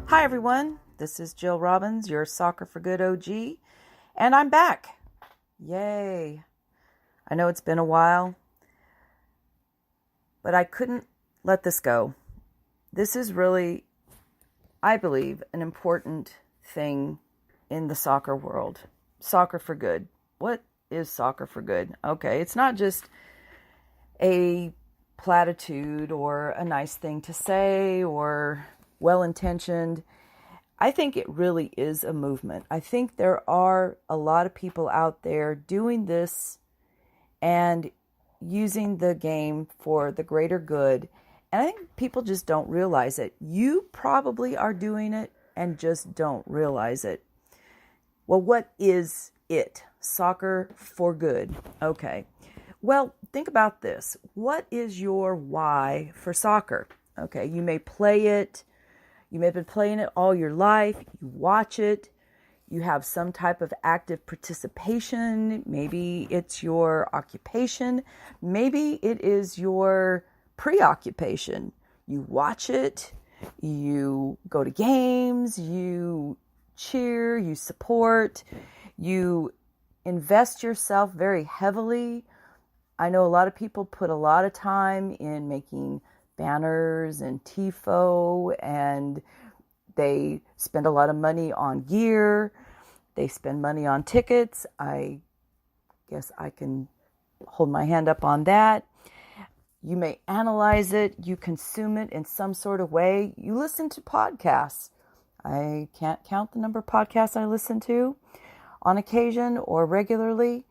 Hi everyone, this is Jill Robbins, your Soccer4Good OG, and I'm back. Yay. I know it's been a while, but I couldn't let this go. This is really, I believe, an important thing in the soccer world. Soccer4Good. What is Soccer4Good? Okay, it's not just a platitude or a nice thing to say or well-intentioned. I think it really is a movement. I think there are a lot of people out there doing this and using the game for the greater good. And I think people just don't realize it. You probably are doing it and just don't realize it. Well, what is it? Soccer4Good. Okay. Well, think about this. What is your why for soccer? Okay, you may play it. You may have been playing it all your life. You watch it. You have some type of active participation. Maybe it's your occupation. Maybe it is your preoccupation. You watch it. You go to games. You cheer. You support. You invest yourself very heavily. I know a lot of people put a lot of time in making banners and tifo, and they spend a lot of money on gear. They spend money on tickets. I guess I can hold my hand up on that. You may analyze it. You consume it in some sort of way. You listen to podcasts. I can't count the number of podcasts I listen to on occasion or regularly,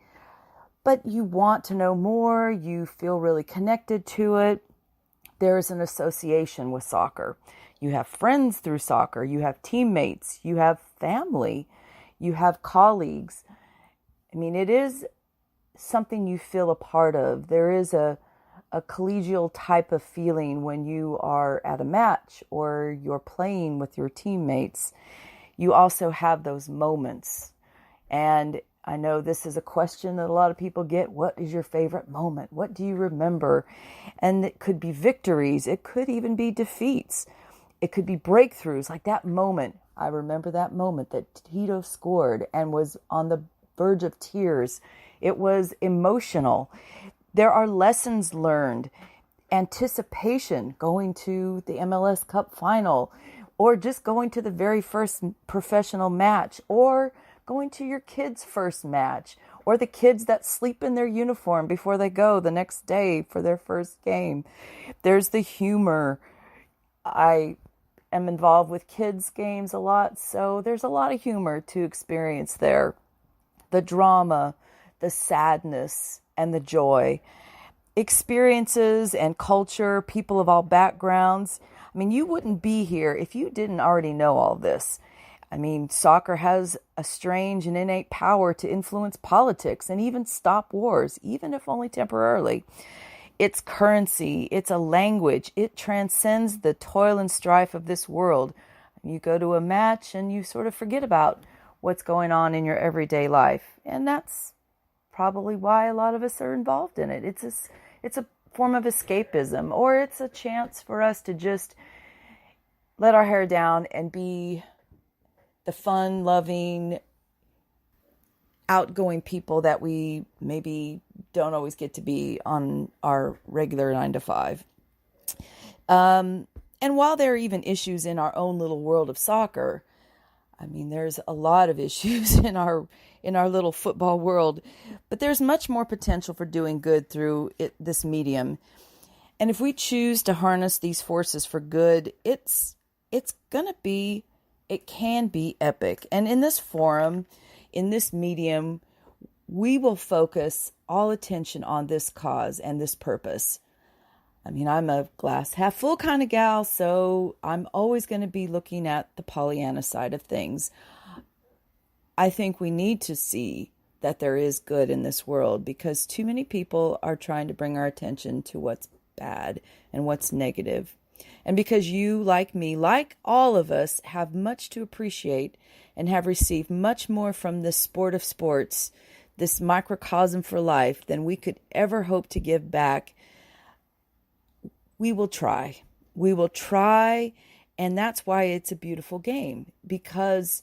but you want to know more. You feel really connected to it. There's an association with soccer. You have friends through soccer. You have teammates. You have family. You have colleagues. I mean, it is something you feel a part of. There is a collegial type of feeling when you are at a match or you're playing with your teammates. You also have those moments. And I know this is a question that a lot of people get. What is your favorite moment? What do you remember? And it could be victories. It could even be defeats. It could be breakthroughs, like that moment. I remember that moment that Tito scored and was on the verge of tears. It was emotional. There are lessons learned, anticipation, going to the MLS Cup final, or just going to the very first professional match, or going to your kids' first match, or the kids that sleep in their uniform before they go the next day for their first game. There's the humor. I am involved with kids' games a lot, so there's a lot of humor to experience there. The drama, the sadness, and the joy. Experiences and culture, people of all backgrounds. I mean, you wouldn't be here if you didn't already know all this. I mean, soccer has a strange and innate power to influence politics and even stop wars, even if only temporarily. It's currency. It's a language. It transcends the toil and strife of this world. You go to a match and you sort of forget about what's going on in your everyday life. And that's probably why a lot of us are involved in it. It's a form of escapism, or it's a chance for us to just let our hair down and be the fun-loving, outgoing people that we maybe don't always get to be on our regular 9-to-5. And while there are even issues in our own little world of soccer, I mean, there's a lot of issues in our little football world, but there's much more potential for doing good through this medium. And if we choose to harness these forces for good, it's gonna be. It can be epic. And in this forum, in this medium, we will focus all attention on this cause and this purpose. I mean, I'm a glass half full kind of gal, so I'm always going to be looking at the Pollyanna side of things. I think we need to see that there is good in this world because too many people are trying to bring our attention to what's bad and what's negative. And because you, like me, like all of us, have much to appreciate and have received much more from this sport of sports, this microcosm for life, than we could ever hope to give back, we will try. We will try And that's why it's a beautiful game, because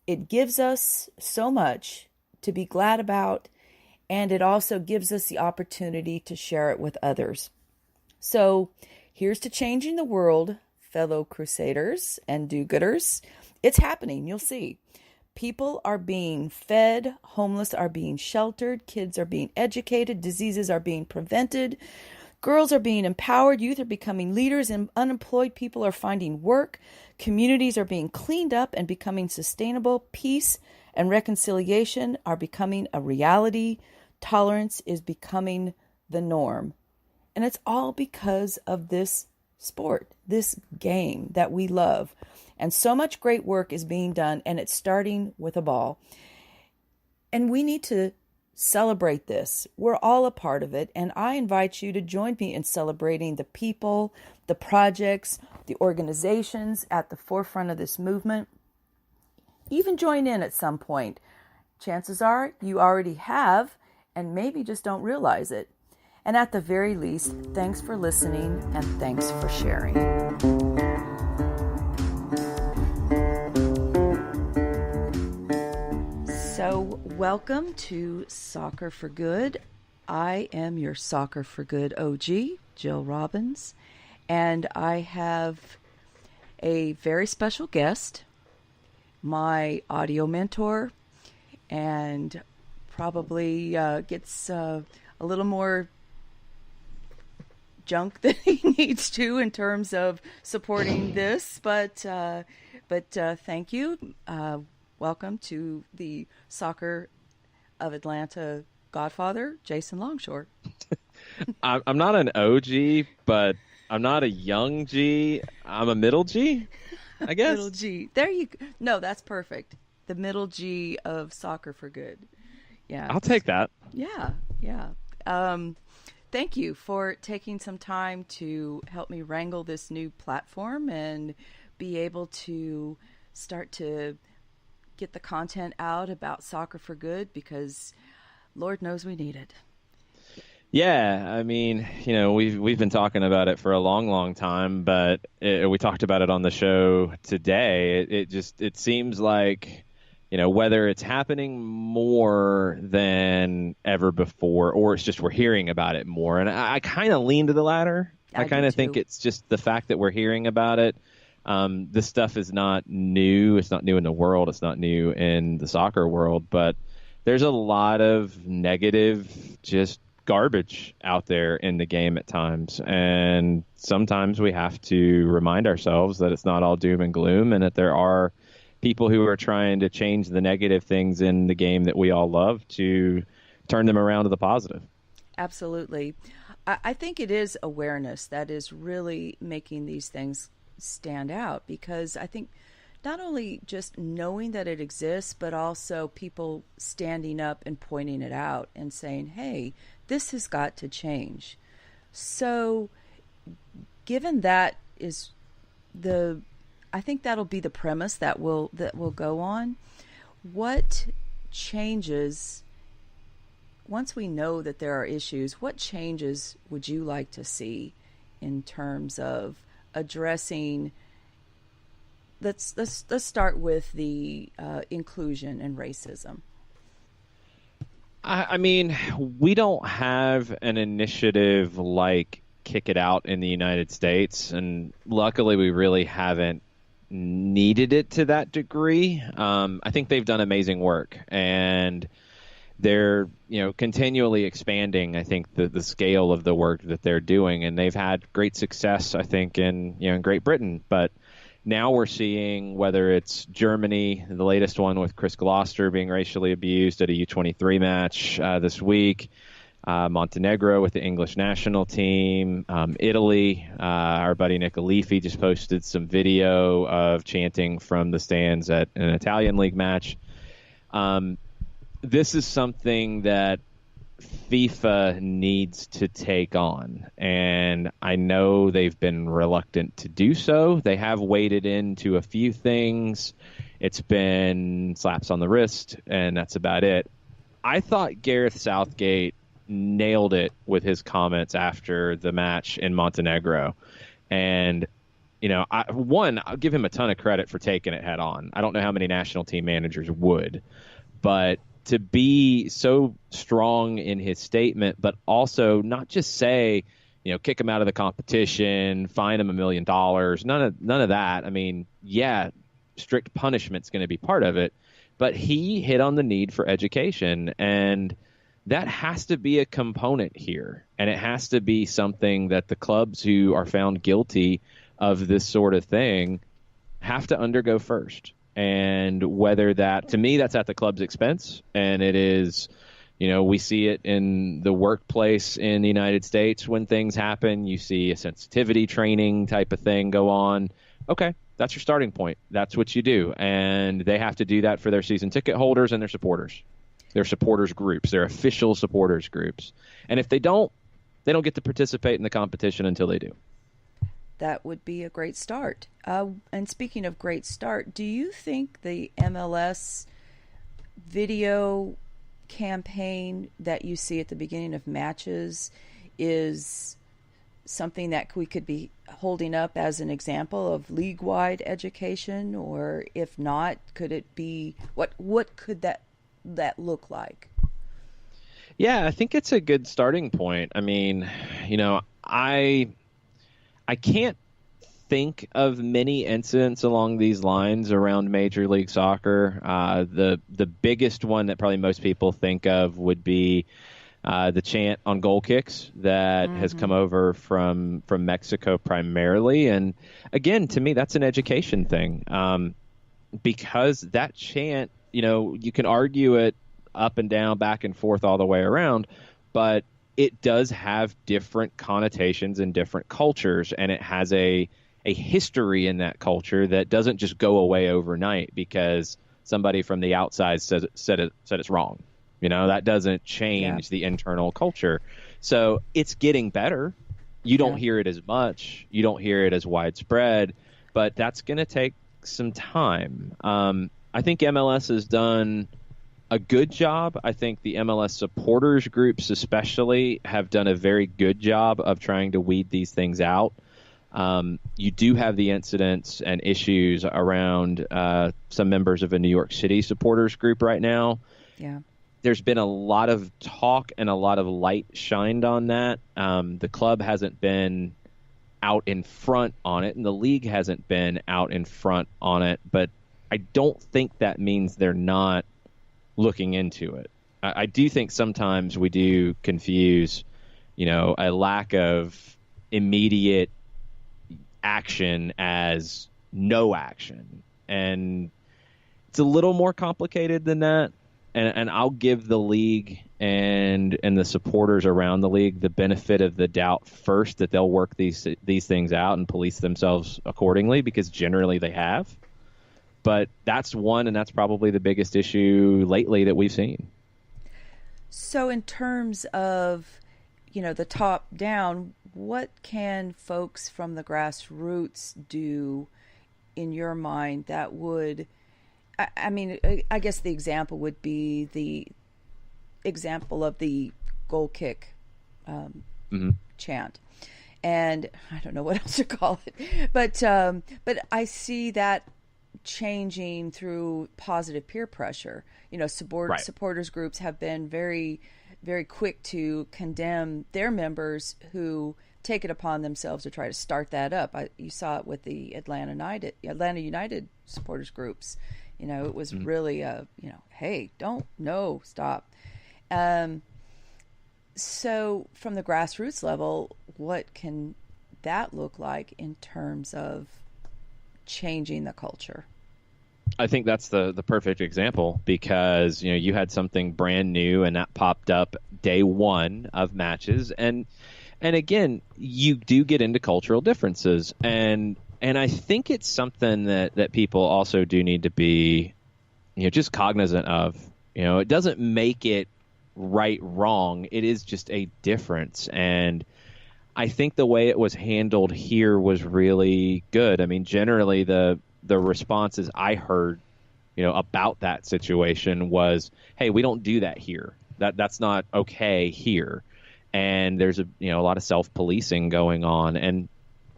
it gives us so much to be glad about, and it also gives us the opportunity to share it with others. So here's to changing the world, fellow crusaders and do-gooders. It's happening, you'll see. People are being fed, homeless are being sheltered, kids are being educated, diseases are being prevented, girls are being empowered, youth are becoming leaders, and unemployed people are finding work, communities are being cleaned up and becoming sustainable, peace and reconciliation are becoming a reality, tolerance is becoming the norm. And it's all because of this sport, this game that we love. And so much great work is being done, and it's starting with a ball. And we need to celebrate this. We're all a part of it, and I invite you to join me in celebrating the people, the projects, the organizations at the forefront of this movement. Even join in at some point. Chances are you already have, and maybe just don't realize it. And at the very least, thanks for listening and thanks for sharing. So, welcome to Soccer for Good. I am your Soccer for Good OG, Jill Robbins, and I have a very special guest, my audio mentor, and probably gets a little more junk than he needs to in terms of supporting this, but thank you. Welcome to the Soccer of Atlanta Godfather, Jason Longshore. I'm not an OG, but I'm not a young G. I'm a middle G, I guess. Middle G. There you go. No, that's perfect. The middle G of Soccer for Good. Yeah. I'll take that. Yeah. Thank you for taking some time to help me wrangle this new platform and be able to start to get the content out about Soccer for Good, because Lord knows we need it. Yeah, I mean, we've been talking about it for a long time, but we talked about it on the show today. It seems like, whether it's happening more than ever before, or it's just we're hearing about it more. And I kind of lean to the latter. I kind of think it's just the fact that we're hearing about it. This stuff is not new. It's not new in the world. It's not new in the soccer world. But there's a lot of negative, just garbage out there in the game at times. And sometimes we have to remind ourselves that it's not all doom and gloom, and that there are people who are trying to change the negative things in the game that we all love to turn them around to the positive. Absolutely. I think it is awareness that is really making these things stand out, because I think not only just knowing that it exists, but also people standing up and pointing it out and saying, hey, this has got to change. So given that is I think that'll be the premise that will go on. What changes, once we know that there are issues, what changes would you like to see in terms of addressing? Let's start with the inclusion and racism. I mean, we don't have an initiative like Kick It Out in the United States, and luckily we really haven't needed it to that degree. I think they've done amazing work, and they're continually expanding, I think, the scale of the work that they're doing, and they've had great success, I think, in Great Britain. But now we're seeing, whether it's Germany, the latest one with Chris Gloucester being racially abused at a U23 match this week, Montenegro with the English national team, Italy, our buddy Nick Alifi just posted some video of chanting from the stands at an Italian league match. This is something that FIFA needs to take on, and I know they've been reluctant to do so. They have waded into a few things. It's been slaps on the wrist, and that's about it. I thought Gareth Southgate nailed it with his comments after the match in Montenegro, and I'll give him a ton of credit for taking it head on. I don't know how many national team managers would, but to be so strong in his statement, but also not just say, kick him out of the competition, fine him $1 million. None of that. I mean, yeah, strict punishment's going to be part of it, but he hit on the need for education, and that has to be a component here. And it has to be something that the clubs who are found guilty of this sort of thing have to undergo first. And whether that, to me, that's at the club's expense. And it is, we see it in the workplace in the United States when things happen. You see a sensitivity training type of thing go on. Okay, that's your starting point. That's what you do. And they have to do that for their season ticket holders and their supporters. Their supporters groups, their official supporters groups. And if they don't get to participate in the competition until they do. That would be a great start. And speaking of great start, do you think the MLS video campaign that you see at the beginning of matches is something that we could be holding up as an example of league-wide education? Or if not, could it be, what could that look like? Yeah, I think it's a good starting point. I mean, I can't think of many incidents along these lines around Major League Soccer. The biggest one that probably most people think of would be the chant on goal kicks that has come over from Mexico primarily. And again, to me, that's an education thing, because that chant, you can argue it up and down, back and forth, all the way around, but it does have different connotations in different cultures, and it has a history in that culture that doesn't just go away overnight because somebody from the outside said it's wrong. That doesn't change the internal culture. So it's getting better. You don't hear it as much. You don't hear it as widespread, but that's going to take some time. I think MLS has done a good job. I think the MLS supporters groups especially have done a very good job of trying to weed these things out. You do have the incidents and issues around some members of a New York City supporters group right now. Yeah. There's been a lot of talk and a lot of light shined on that. The club hasn't been out in front on it, and the league hasn't been out in front on it, but I don't think that means they're not looking into it. I do think sometimes we do confuse, a lack of immediate action as no action. And it's a little more complicated than that. And I'll give the league and the supporters around the league the benefit of the doubt first that they'll work these things out and police themselves accordingly, because generally they have. But that's one, and that's probably the biggest issue lately that we've seen. So in terms of, the top down, what can folks from the grassroots do in your mind that would, I guess the example would be the example of the goal kick chant. And I don't know what else to call it, but I see that changing through positive peer pressure. Supporters groups have been very, very quick to condemn their members who take it upon themselves to try to start that up. You saw it with the Atlanta United supporters groups. It was really hey, stop. So from the grassroots level, what can that look like in terms of changing the culture? I think that's the perfect example, because you had something brand new and that popped up day one of matches, and again, you do get into cultural differences, and I think it's something that people also do need to be just cognizant of. It doesn't make it right wrong, it is just a difference. And I think the way it was handled here was really good. I mean, generally the responses I heard, about that situation was, hey, we don't do that here. That's not okay here. And there's a lot of self-policing going on. And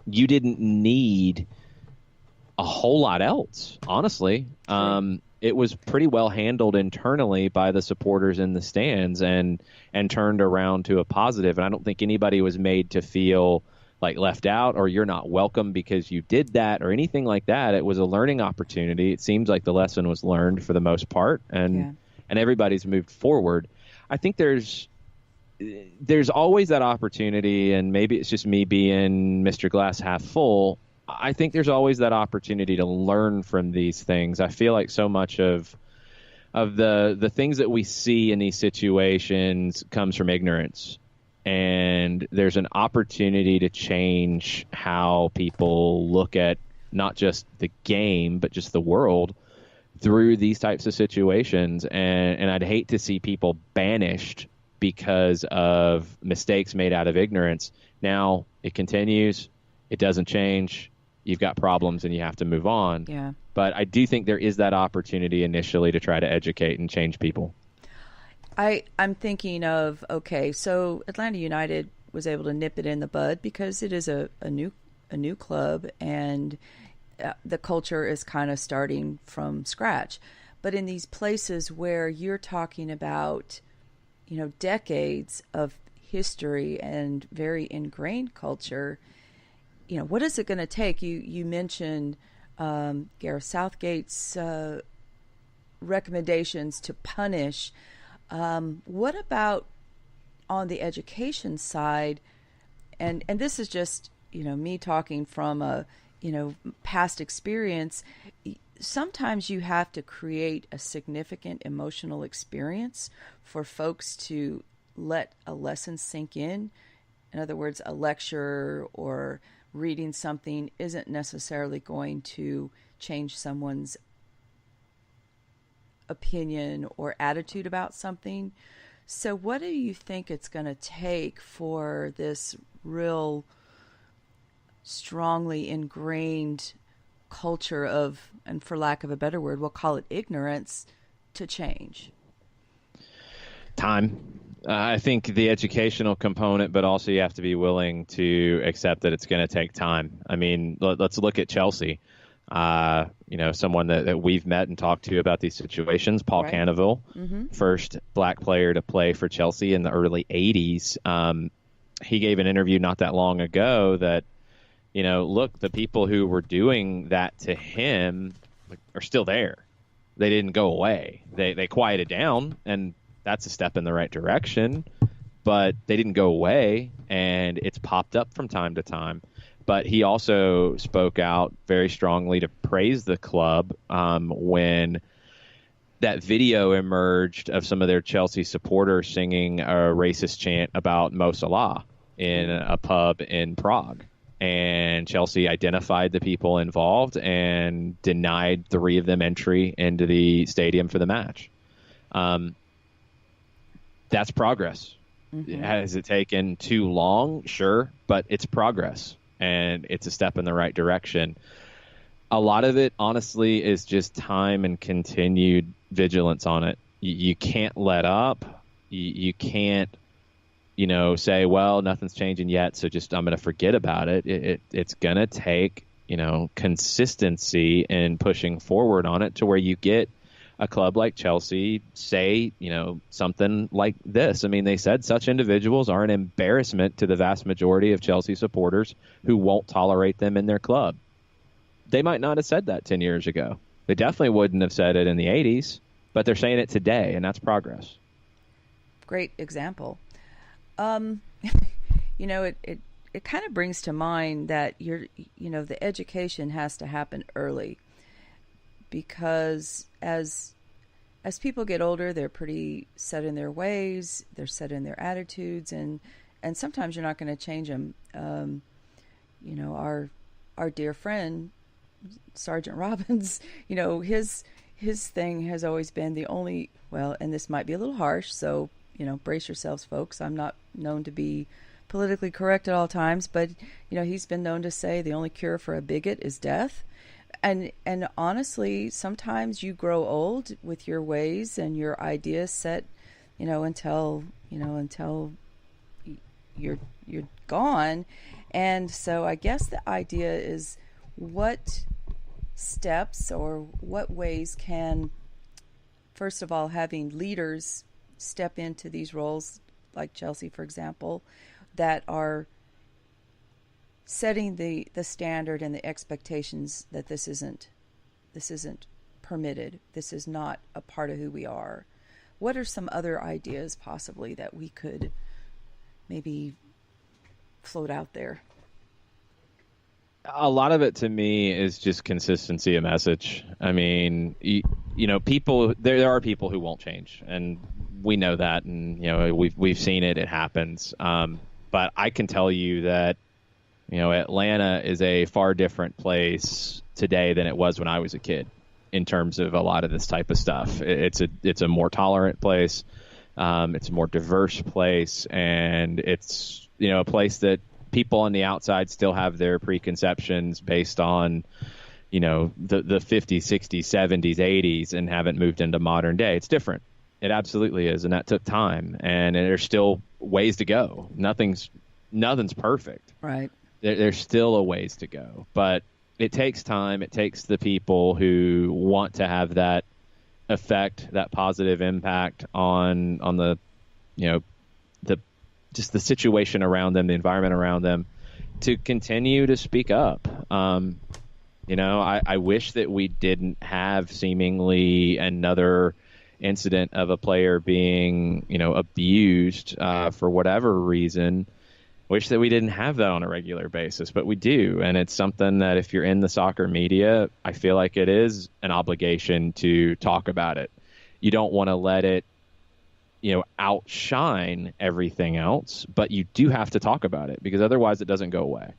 you didn't need a whole lot else, honestly. It was pretty well handled internally by the supporters in the stands and turned around to a positive. And I don't think anybody was made to feel like left out or you're not welcome because you did that or anything like that. It was a learning opportunity. It seems like the lesson was learned for the most part, and everybody's moved forward. I think there's always that opportunity, and maybe it's just me being Mr. Glass half full. I think there's always that opportunity to learn from these things. I feel like so much of the things that we see in these situations comes from ignorance. And there's an opportunity to change how people look at not just the game, but just the world through these types of situations. And I'd hate to see people banished because of mistakes made out of ignorance. Now it continues. It doesn't change. You've got problems and you have to move on. Yeah. But I do think there is that opportunity initially to try to educate and change people. I'm thinking of, okay, so Atlanta United was able to nip it in the bud because it is a new club, and the culture is kind of starting from scratch. But in these places where you're talking about, decades of history and very ingrained culture, what is it going to take? You mentioned Gareth Southgate's recommendations to punish. What about on the education side? And this is just, me talking from a, past experience. Sometimes you have to create a significant emotional experience for folks to let a lesson sink in. In other words, a lecture or reading something isn't necessarily going to change someone's opinion or attitude about something. So what do you think it's going to take for this real strongly ingrained culture of, and for lack of a better word, we'll call it ignorance, to change? Time. I think the educational component, but also you have to be willing to accept that it's going to take time. I mean, let's look at Chelsea. Someone that we've met and talked to about these situations, Paul Canaville, first black player to play for Chelsea in the early 80s. He gave an interview not that long ago that, look, the people who were doing that to him are still there. They didn't go away. They quieted down, and that's a step in the right direction, but they didn't go away, and it's popped up from time to time. But he also spoke out very strongly to praise the club when that video emerged of some of their Chelsea supporters singing a racist chant about Mo Salah in a pub in Prague. And Chelsea identified the people involved and denied 3 of them entry into the stadium for the match. That's progress. Has it taken too long? Sure, but it's progress. And it's a step in the right direction. A lot of it, honestly, is just time and continued vigilance on it. You can't let up. You can't, say, well, nothing's changing yet, so just I'm going to forget about it. It's going to take, consistency in pushing forward on it to where you get a club like Chelsea say, something like this. I mean, they said such individuals are an embarrassment to the vast majority of Chelsea supporters who won't tolerate them in their club. They might not have said that 10 years ago. They definitely wouldn't have said it in the 80s, but they're saying it today, and that's progress. Great example. It kind of brings to mind that the education has to happen early, because as people get older, they're pretty set in their ways, they're set in their attitudes, and sometimes you're not going to change them. Our dear friend Sergeant Robbins, his thing has always been the only, well, and this might be a little harsh, so brace yourselves, folks. I'm not known to be politically correct at all times, but he's been known to say the only cure for a bigot is death. And honestly, sometimes you grow old with your ways and your ideas set, until you're gone. And so I guess the idea is, what steps or what ways can, first of all, having leaders step into these roles, like Chelsea, for example, that are setting the standard and the expectations that this isn't permitted. This is not a part of who we are. What are some other ideas possibly that we could maybe float out there? A lot of it to me is just consistency of message. I mean, people, there are people who won't change, and we know that, and we've seen it. It happens. But I can tell you that Atlanta is a far different place today than it was when I was a kid in terms of a lot of this type of stuff. It's a more tolerant place. It's a more diverse place, and it's a place that people on the outside still have their preconceptions based on the 50s, 60s, 70s, 80s, and haven't moved into modern day. It's different. It absolutely is, and that took time, and there's still ways to go. Nothing's perfect. Right. There's still a ways to go, but it takes time. It takes the people who want to have that effect, that positive impact on the just the situation around them, the environment around them, to continue to speak up. I wish that we didn't have seemingly another incident of a player being, abused for whatever reason. Wish that we didn't have that on a regular basis, but we do. And it's something that if you're in the soccer media, I feel like it is an obligation to talk about it. You don't want to let it outshine everything else, but you do have to talk about it because otherwise it doesn't go away.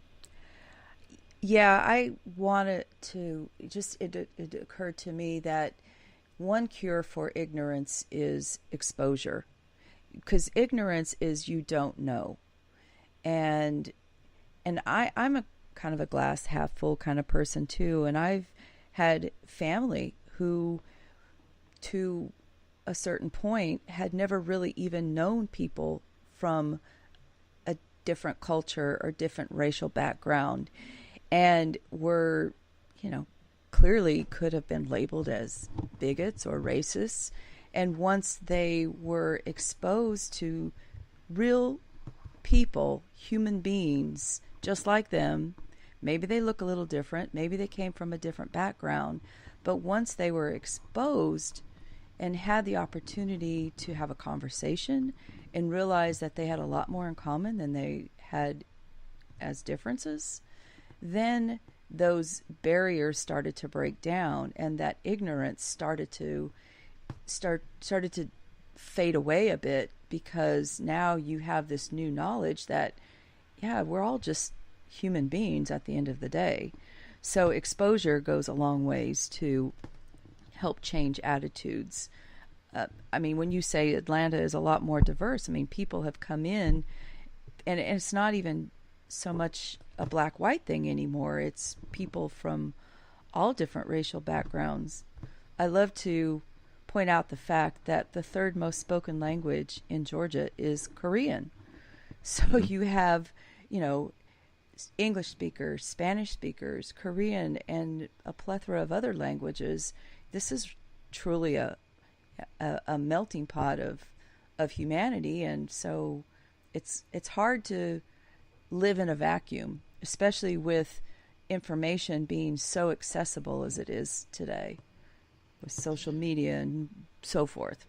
Yeah, I wanted to it occurred to me that one cure for ignorance is exposure, because ignorance is you don't know. And I'm a kind of a glass half full kind of person too, and I've had family who, to a certain point, had never really even known people from a different culture or different racial background, and were, clearly could have been labeled as bigots or racists. And once they were exposed to real people, human beings, just like them, maybe they look a little different, maybe they came from a different background, but once they were exposed and had the opportunity to have a conversation and realize that they had a lot more in common than they had as differences, then those barriers started to break down, and that ignorance started to fade away a bit, because now you have this new knowledge that, yeah, we're all just human beings at the end of the day. So exposure goes a long ways to help change attitudes. When you say Atlanta is a lot more diverse, people have come in, and it's not even so much a black-white thing anymore. It's people from all different racial backgrounds. I love to point out the fact that the third most spoken language in Georgia is Korean. So you have, English speakers, Spanish speakers, Korean, and a plethora of other languages. This is truly a melting pot of humanity, and so it's hard to live in a vacuum, especially with information being so accessible as it is today, with social media and so forth.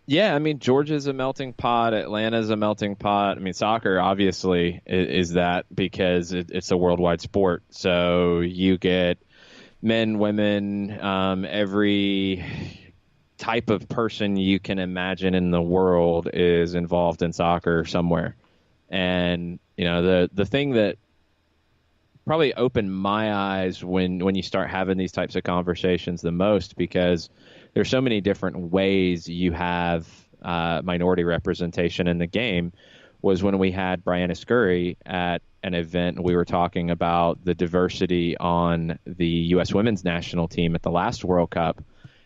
Yeah, Georgia's a melting pot. Atlanta's a melting pot. Soccer obviously is that, because it's a worldwide sport. So you get men, women, every type of person you can imagine in the world is involved in soccer somewhere. And, the thing that probably opened my eyes when you start having these types of conversations the most, because there's so many different ways you have minority representation in the game, was when we had Brianna Scurry at an event and we were talking about the diversity on the U.S. women's national team at the last World Cup.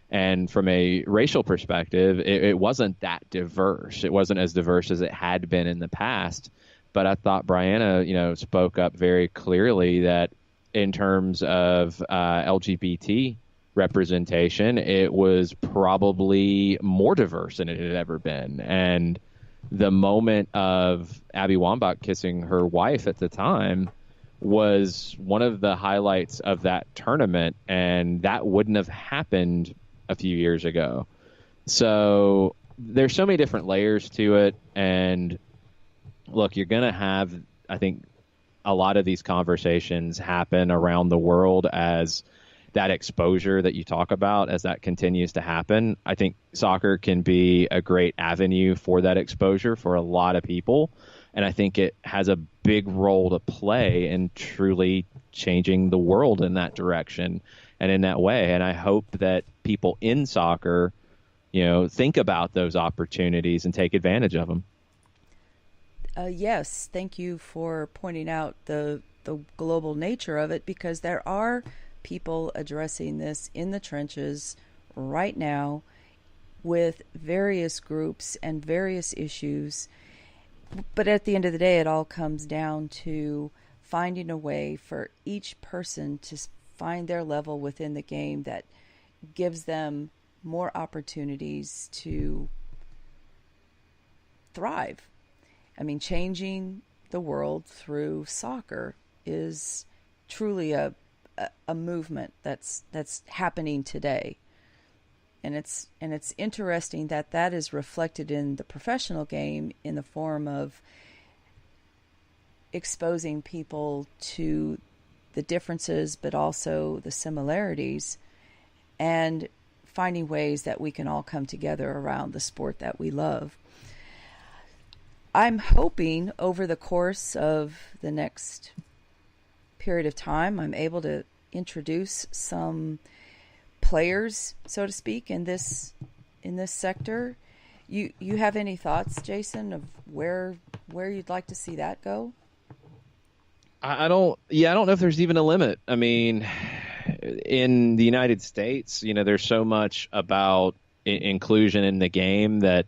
And from a racial perspective, it wasn't that diverse. It wasn't as diverse as it had been in the past. but I thought Brianna, spoke up very clearly that in terms of LGBT representation, it was probably more diverse than it had ever been. And the moment of Abby Wambach kissing her wife at the time was one of the highlights of that tournament, and that wouldn't have happened a few years ago. So there's so many different layers to it, and look, you're going to have, I think, a lot of these conversations happen around the world as that exposure that you talk about, as that continues to happen. I think soccer can be a great avenue for that exposure for a lot of people. And I think it has a big role to play in truly changing the world in that direction and in that way. And I hope that people in soccer, think about those opportunities and take advantage of them. Yes, thank you for pointing out the global nature of it, because there are people addressing this in the trenches right now with various groups and various issues. But at the end of the day, it all comes down to finding a way for each person to find their level within the game that gives them more opportunities to thrive. I mean, changing the world through soccer is truly a movement that's happening today. And it's interesting that is reflected in the professional game in the form of exposing people to the differences but also the similarities, and finding ways that we can all come together around the sport that we love. I'm hoping over the course of the next period of time, I'm able to introduce some players, so to speak, in this sector. You have any thoughts, Jason, of where you'd like to see that go? I don't know if there's even a limit. I mean, in the United States, there's so much about inclusion in the game that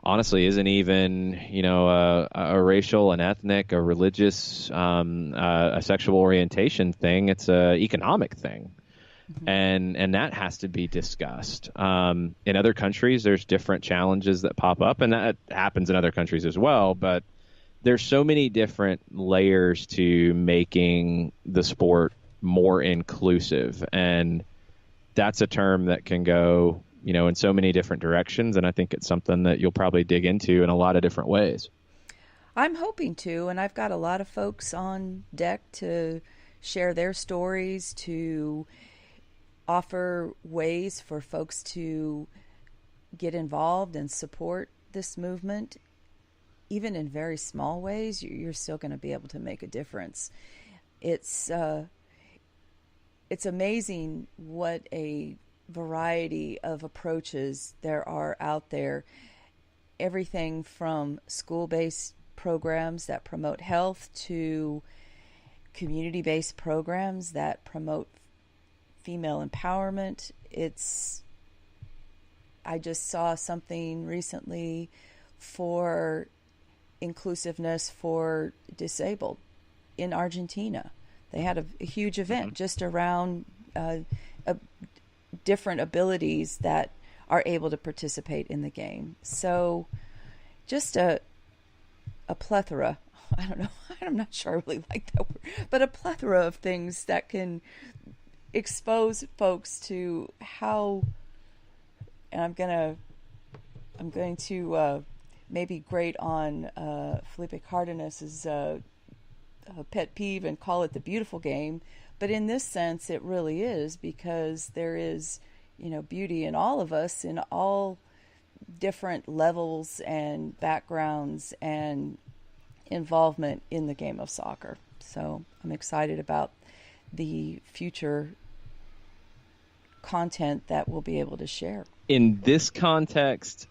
honestly isn't even, a racial, an ethnic, a religious, a sexual orientation thing. It's a economic thing. Mm-hmm. And that has to be discussed. In other countries, there's different challenges that pop up, and that happens in other countries as well. But there's so many different layers to making the sport more inclusive. And that's a term that can go in so many different directions. And I think it's something that you'll probably dig into in a lot of different ways. I'm hoping to, and I've got a lot of folks on deck to share their stories, to offer ways for folks to get involved and support this movement. Even in very small ways, you're still going to be able to make a difference. It's amazing what a variety of approaches there are out there. Everything from school-based programs that promote health to community-based programs that promote female empowerment. I just saw something recently for inclusiveness for disabled in Argentina. They had a huge event just around different abilities that are able to participate in the game. So just a plethora, I don't know, I'm not sure I really like that word, but a plethora of things that can expose folks to how, and I'm going to maybe grate on Felipe Cardenas's pet peeve and call it the beautiful game. But in this sense, it really is, because there is, beauty in all of us, in all different levels and backgrounds and involvement in the game of soccer. So I'm excited about the future content that we'll be able to share. In this context,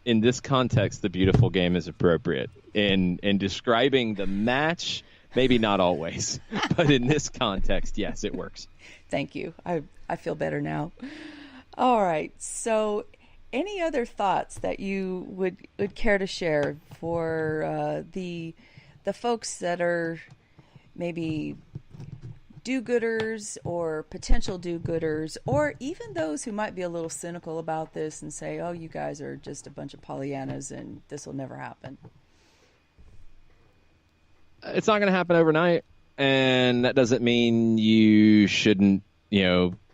the beautiful game is appropriate. In describing the match, maybe not always, but in this context, yes, it works. Thank you. I feel better now. All right. So any other thoughts that you would care to share for the the folks that are maybe do-gooders or potential do-gooders, or even those who might be a little cynical about this and say, oh, you guys are just a bunch of Pollyannas and this will never happen? It's not going to happen overnight, and that doesn't mean you shouldn't,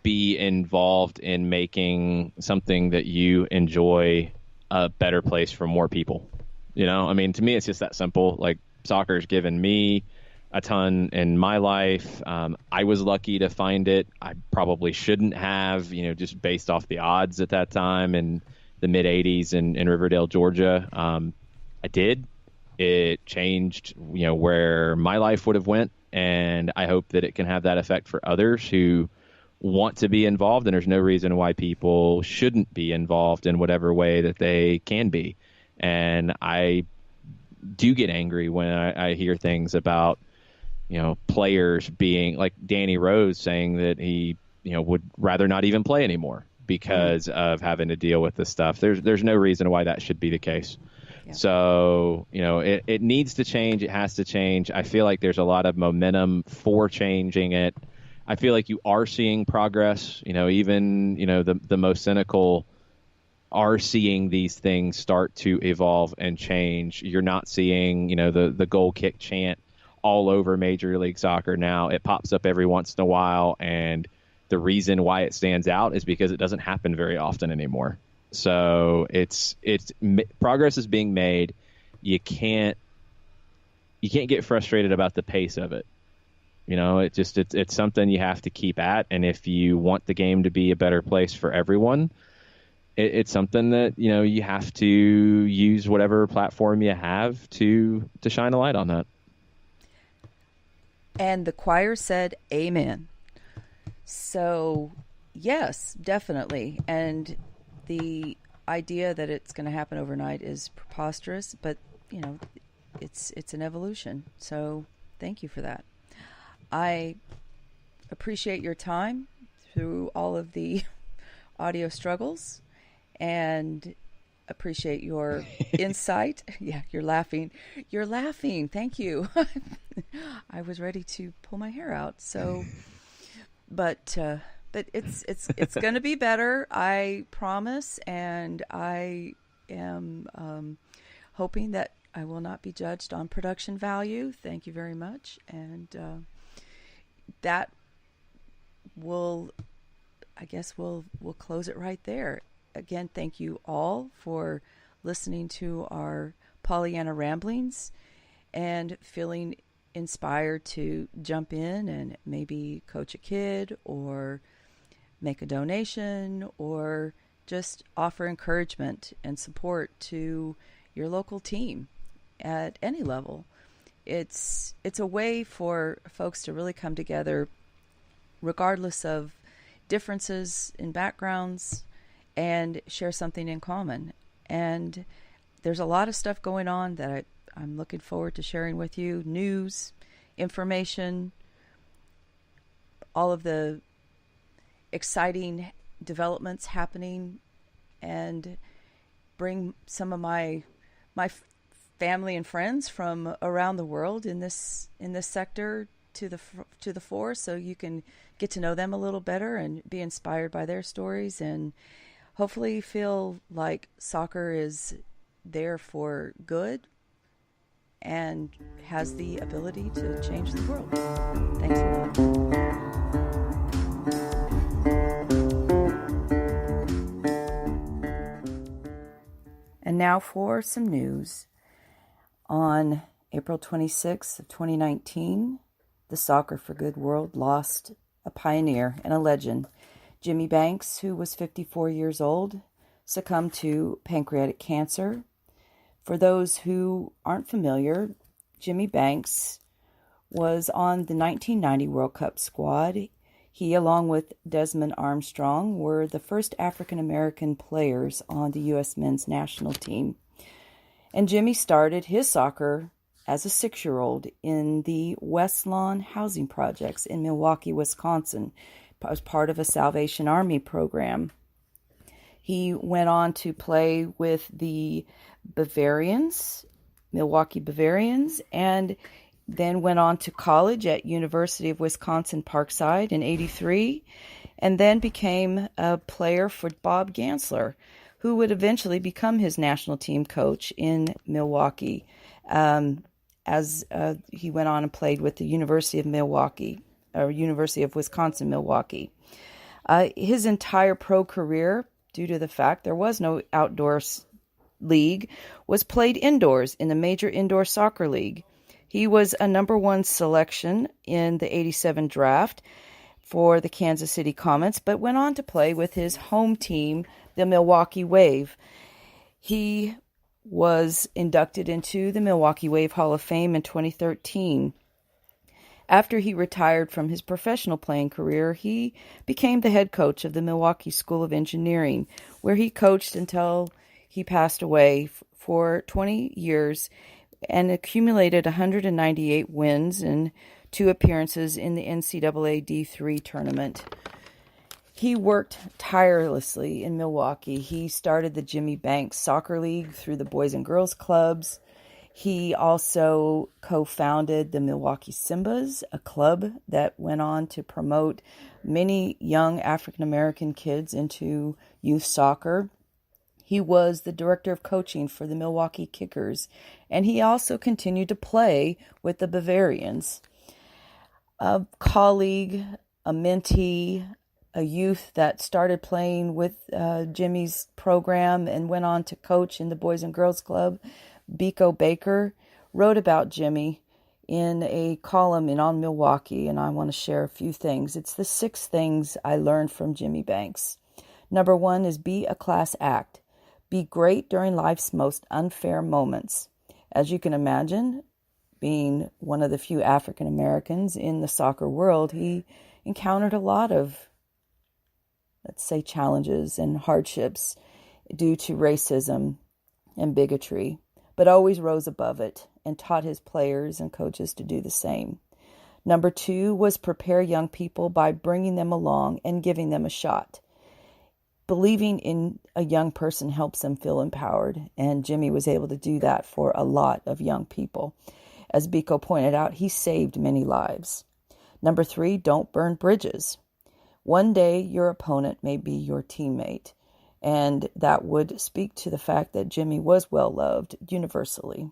be involved in making something that you enjoy a better place for more people. I mean, to me, it's just that simple. Like, soccer's given me a ton in my life. I was lucky to find it. I probably shouldn't have, just based off the odds at that time in the mid 80s in Riverdale, Georgia. I did. It changed, where my life would have went. And I hope that it can have that effect for others who want to be involved. And there's no reason why people shouldn't be involved in whatever way that they can be. And I do get angry when I hear things about, players being like Danny Rose saying that he, would rather not even play anymore because of having to deal with this stuff. There's no reason why that should be the case. Yeah. So, it needs to change. It has to change. I feel like there's a lot of momentum for changing it. I feel like you are seeing progress, even, the most cynical are seeing these things start to evolve and change. You're not seeing, the goal kick chant all over Major League Soccer now. It pops up every once in a while, and the reason why it stands out is because it doesn't happen very often anymore. So it's progress is being made. You can't get frustrated about the pace of it. It's something you have to keep at, and if you want the game to be a better place for everyone, it's something that you have to use whatever platform you have to shine a light on that. And the choir said amen. So yes, definitely. And the idea that it's going to happen overnight is preposterous, but it's an evolution. So thank you for that. I appreciate your time through all of the audio struggles and appreciate your insight. Yeah, you're laughing. You're laughing. Thank you. I was ready to pull my hair out. So, but it's going to be better, I promise. And I am hoping that I will not be judged on production value. Thank you very much. And that will, I guess we'll close it right there. Again, thank you all for listening to our Pollyanna ramblings and feeling inspired to jump in and maybe coach a kid or make a donation or just offer encouragement and support to your local team at any level. It's a way for folks to really come together regardless of differences in backgrounds and share something in common. And there's a lot of stuff going on that I'm looking forward to sharing with you. News, information, all of the exciting developments happening, and bring some of my family and friends from around the world in this sector to the fore, so you can get to know them a little better and be inspired by their stories, and hopefully feel like soccer is there for good and has the ability to change the world. Thanks a lot. And now for some news. On April 26th of 2019, the Soccer4Good world lost a pioneer and a legend. Jimmy Banks, who was 54 years old, succumbed to pancreatic cancer. For those who aren't familiar, Jimmy Banks was on the 1990 World Cup squad. He, along with Desmond Armstrong, were the first African-American players on the U.S. men's national team. And Jimmy started his soccer as a 6-year-old in the West Lawn housing projects in Milwaukee, Wisconsin, as part of a Salvation Army program. He went on to play with the Bavarians Milwaukee Bavarians, and then went on to college at University of Wisconsin Parkside in '83, and then became a player for Bob Gansler, who would eventually become his national team coach in Milwaukee, as he went on and played with the University of Milwaukee, or University of Wisconsin Milwaukee. His entire pro career, due to the fact there was no outdoors league, was played indoors in the Major Indoor Soccer League. He was a number 1 selection in the '87 draft for the Kansas City Comets, but went on to play with his home team, the Milwaukee Wave. He was inducted into the Milwaukee Wave Hall of Fame in 2013. After he retired from his professional playing career, he became the head coach of the Milwaukee School of Engineering, where he coached until he passed away for 20 years and accumulated 198 wins and 2 appearances in the NCAA D3 tournament. He worked tirelessly in Milwaukee. He started the Jimmy Banks Soccer League through the Boys and Girls Clubs. He also co-founded the Milwaukee Simbas, a club that went on to promote many young African-American kids into youth soccer. He was the director of coaching for the Milwaukee Kickers, and he also continued to play with the Bavarians. A colleague, a mentee, a youth that started playing with Jimmy's program and went on to coach in the Boys and Girls Club, Biko Baker, wrote about Jimmy in a column On Milwaukee, and I want to share a few things. It's the 6 things I learned from Jimmy Banks. Number 1 is be a class act. Be great during life's most unfair moments. As you can imagine, being one of the few African Americans in the soccer world, he encountered a lot of, let's say, challenges and hardships due to racism and bigotry, but always rose above it and taught his players and coaches to do the same. Number 2 was prepare young people by bringing them along and giving them a shot. Believing in a young person helps them feel empowered, and Jimmy was able to do that for a lot of young people. As Biko pointed out, he saved many lives. Number 3, don't burn bridges. One day your opponent may be your teammate, and that would speak to the fact that Jimmy was well loved universally.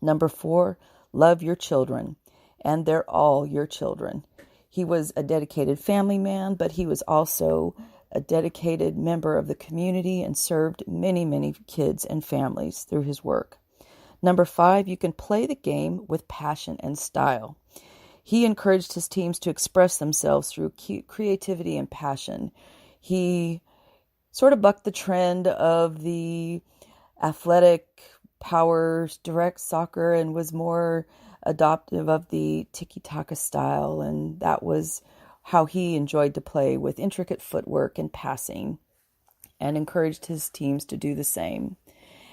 Number 4, love your children, and they're all your children. He was a dedicated family man, but he was also a dedicated member of the community and served many, many kids and families through his work. Number 5, you can play the game with passion and style. He encouraged his teams to express themselves through creativity and passion. He sort of bucked the trend of the athletic powers, direct soccer, and was more adoptive of the tiki-taka style, and that was how he enjoyed to play, with intricate footwork and passing, and encouraged his teams to do the same.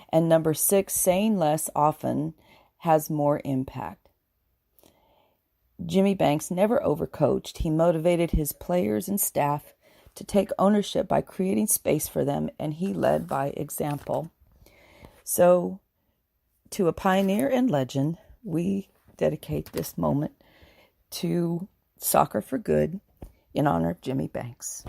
And number 6, saying less often has more impact. Jimmy Banks never overcoached. He motivated his players and staff to take ownership by creating space for them, and he led by example. So, to a pioneer and legend, we dedicate this moment to Soccer for Good in honor of Jimmy Banks.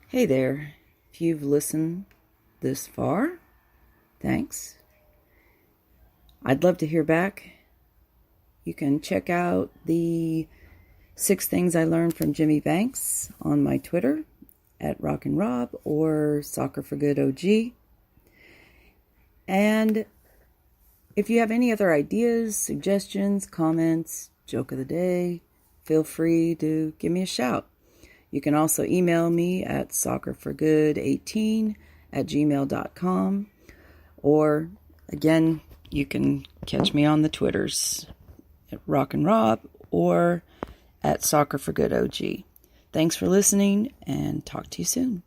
Hey there, if you've listened this far, thanks. I'd love to hear back. You can check out the 6 things I learned from Jimmy Banks on my Twitter at Rock'n'Rob or Soccer4Good OG. And if you have any other ideas, suggestions, comments, joke of the day, feel free to give me a shout. You can also email me at soccer4good18@gmail.com, or again, you can catch me on the Twitters at Rock'n'Rob or at Soccer4Good OG. Thanks for listening, and talk to you soon.